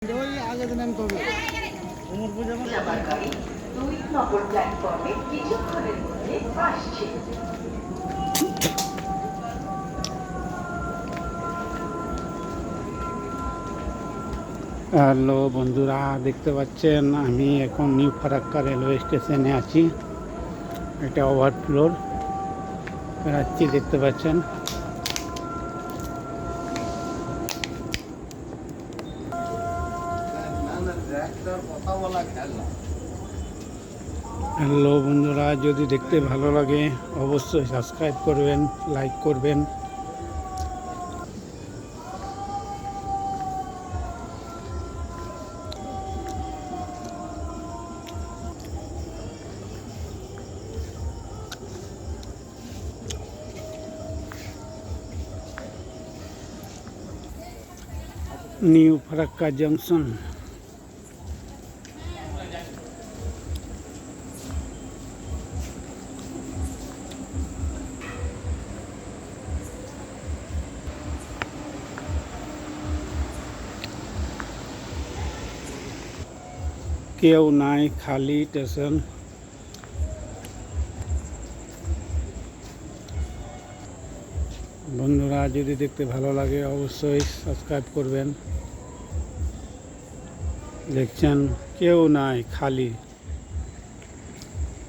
ওই আগের দিন আমি করবো উমর পূজা যাবার গাড়ি 2 নম্বর প্ল্যাটফর্মে কিছুক্ষণের মধ্যে আসছে। হ্যালো বন্ধুরা, দেখতে পাচ্ছেন আমি এখন নিউ ফারাক্কা রেলওয়ে স্টেশনে আছি। এটা ওভারফ্লোর বেড়াচ্ছি, দেখতে পাচ্ছেন। হ্যালো বন্ধুরা, যদি দেখতে ভালো লাগে অবশ্যই সাবস্ক্রাইব করবেন, লাইক করবেন। New Farakka junction. কেউ নাই, খালি স্টেশন। বন্ধুরা, যদি দেখতে ভালো লাগে অবশ্যই সাবস্ক্রাইব করবেন। দেখছেন কেউ নাই, খালি।